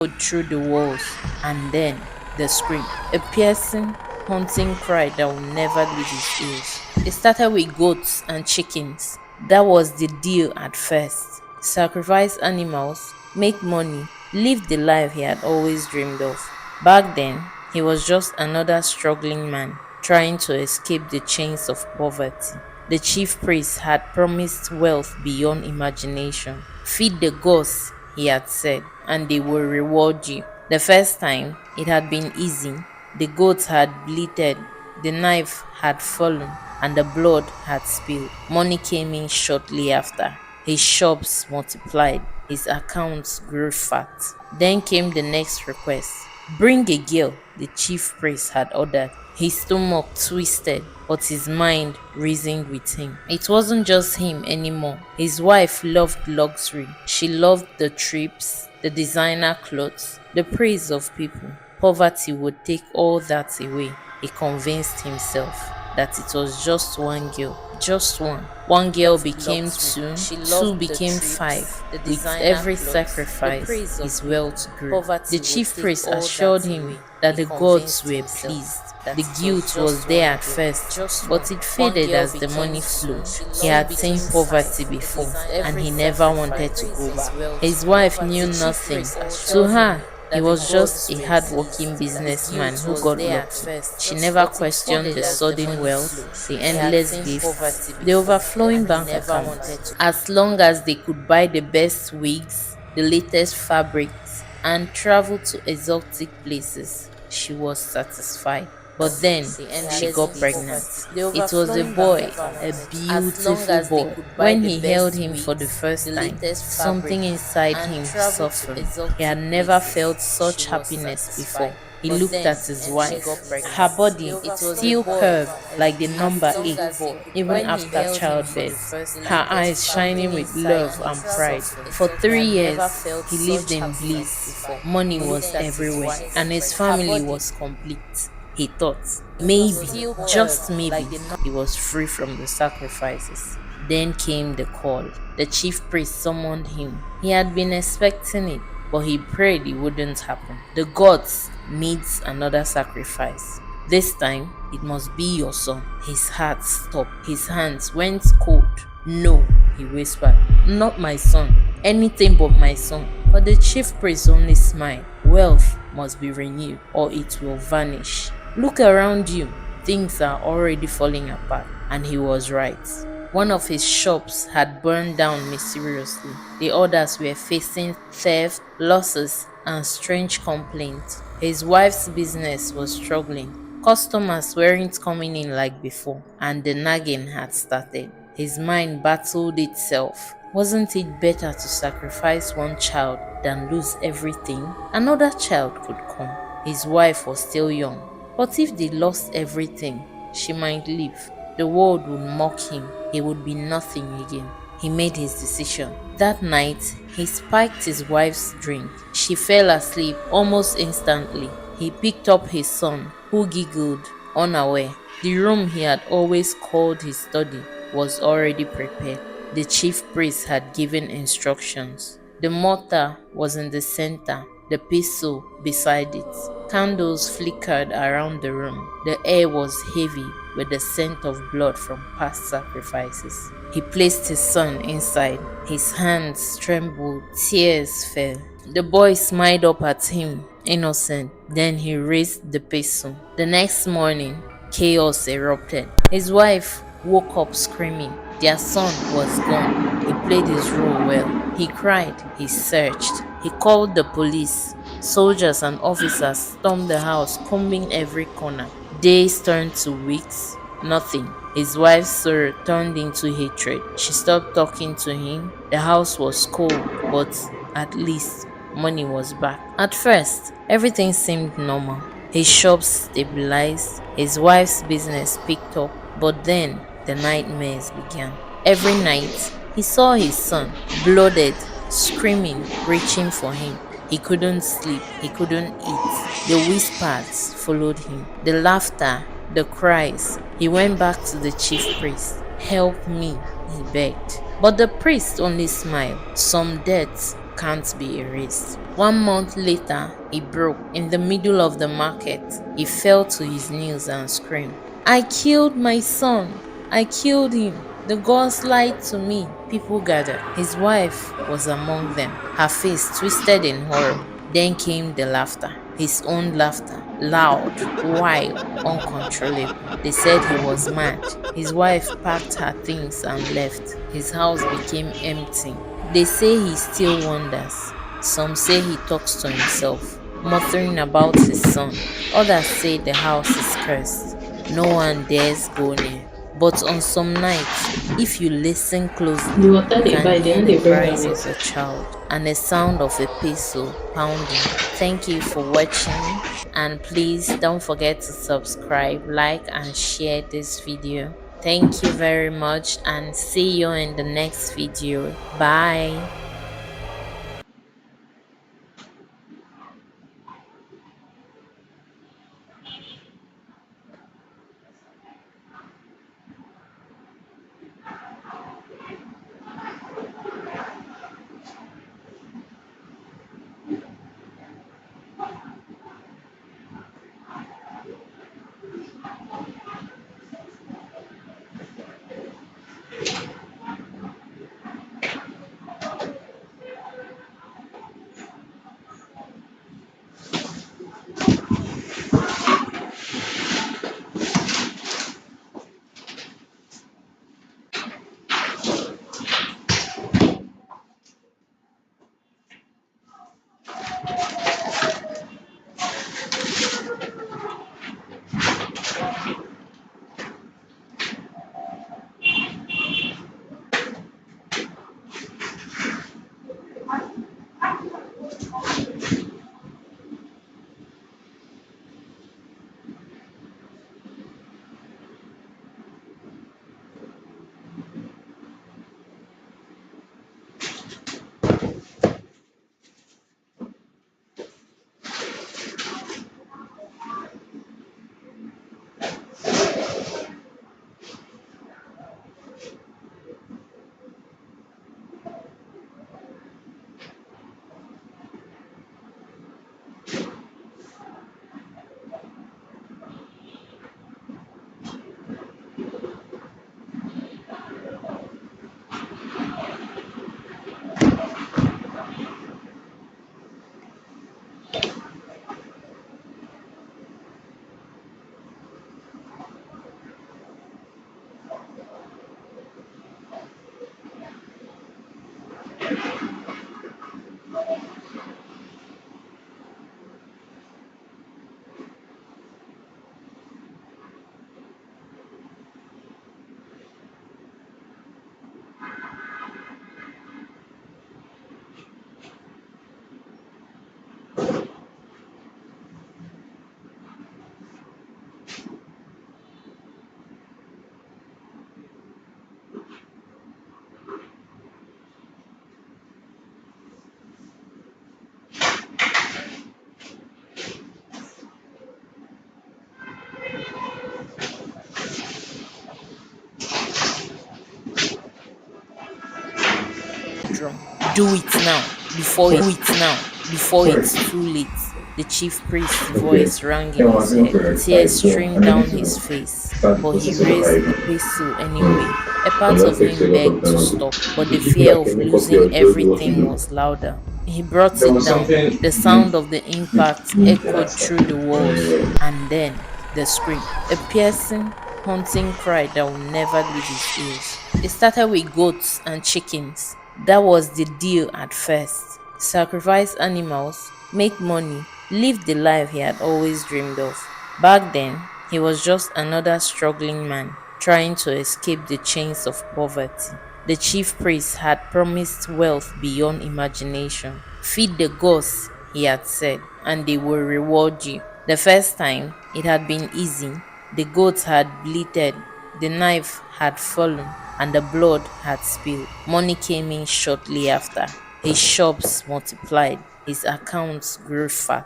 through the walls, and then the scream, a piercing, haunting cry that will never leave his ears. It started with goats and chickens. That was the deal at first. Sacrifice animals, make money, live the life he had always dreamed of. Back then, he was just another struggling man trying to escape the chains of poverty. The chief priest had promised wealth beyond imagination. Feed the gods, he had said, and they will reward you. The first time, it had been easy. The goats had bleated, the knife had fallen, and the blood had spilled. Money came in shortly after. His shops multiplied, his accounts grew fat. Then came the next request. Bring a girl, the chief priest had ordered. His stomach twisted, but his mind reasoned with him. It wasn't just him anymore. His wife loved luxury. She loved the trips, the designer clothes, the praise of people. Poverty would take all that away. He convinced himself that it was just one girl, just one. One girl became two, two became five. With every sacrifice, his wealth grew. The chief priest assured him that the gods were pleased. The guilt was there at first, but it faded as the money flowed. He had seen poverty before, and he never wanted to go back. His wife knew nothing. To her, he was just a hard-working businessman who got lucky. She never questioned the sudden wealth, the endless gifts, the overflowing bank accounts. As long as they could buy the best wigs, the latest fabrics, and travel to exotic places, she was satisfied. But then she got pregnant. It was a boy, a beautiful boy. When he held him for the first time, something inside him softened. He had never felt such happiness before. He looked at his wife. Her body still curved like the number 8, even after childbirth. Her eyes shining with love and pride. For 3 years, he lived in bliss. Money was everywhere, and his family was complete. He thought, maybe, just maybe, he was free from the sacrifices. Then came the call. The chief priest summoned him. He had been expecting it, but he prayed it wouldn't happen. The gods needs another sacrifice. This time, it must be your son. His heart stopped. His hands went cold. No, he whispered, not my son. Anything but my son. But the chief priest only smiled. Wealth must be renewed, or it will vanish. Look around you. Things are already falling apart. And he was right. One of his shops had burned down mysteriously. The others were facing theft, losses, and strange complaints. His wife's business was struggling. Customers weren't coming in like before, and the nagging had started. His mind battled itself. Wasn't it better to sacrifice one child than lose everything? Another child could come. His wife was still young. But if they lost everything, she might leave. The world would mock him. He would be nothing again. He made his decision. That night, he spiked his wife's drink. She fell asleep almost instantly. He picked up his son, who giggled, unaware. The room he had always called his study was already prepared. The chief priest had given instructions. The mortar was in the center, the pistol beside it. Candles flickered around the room. The air was heavy with the scent of blood from past sacrifices. He placed his son inside. His hands trembled, tears fell. The boy smiled up at him, innocent. Then he raised the pistol. The next morning, chaos erupted. His wife woke up screaming. Their son was gone. He played his role well. He cried. He searched. He called the police. Soldiers and officers stormed the house, combing every corner. Days turned to weeks. Nothing. His wife's sorrow turned into hatred. She stopped talking to him. The house was cold, but at least money was back. At first, everything seemed normal. His shop stabilized. His wife's business picked up. But then, the nightmares began. Every night, he saw his son, blooded, screaming, reaching for him. He couldn't sleep, he couldn't eat. The whispers followed him, the laughter, the cries. He went back to the chief priest. Help me, he begged. But the priest only smiled. Some deaths can't be erased. 1 month later, he broke. In the middle of the market, he fell to his knees and screamed, I killed my son. I killed him. The gods lied to me. People gathered. His wife was among them, her face twisted in horror. Then came the laughter, his own laughter, loud, wild, uncontrollable. They said he was mad. His wife packed her things and left. His house became empty. They say he still wanders. Some say he talks to himself, muttering about his son. Others say the house is cursed. No one dares go near. But on some nights, if you listen closely, The water you they can buy, they hear no the dey bring am cries of with. a child and the sound of a pestle pounding. Thank you for watching, and please don't forget to subscribe, like, and share this video. Thank you very much, and see you in the next video. Bye. Drum. Do it before Sorry. it's too late. The chief priest's Okay. voice rang in Yeah, his I'm head. verified, Tears so streamed I need down to his face, start the but he process of raised the hiring. pestle Mm. anyway. A And part that of takes a him lot of begged to time. stop, but The the people fear that of can make up losing they'll do what to everything do. was louder. He brought There it was down. something The you sound of the you impact need to echoed ask her. through the walls, and then the scream. A piercing, haunting cry that will never leave his ears. It started with goats and chickens. That was the deal at first. Sacrifice animals, make money, live the life he had always dreamed of. Back then, he was just another struggling man trying to escape the chains of poverty. The chief priest had promised wealth beyond imagination. Feed the gods, he had said, and they will reward you. The first time, it had been easy. The goats had bleated, the knife had fallen, and the blood had spilled. Money came in shortly after. His shops multiplied, his accounts grew fat.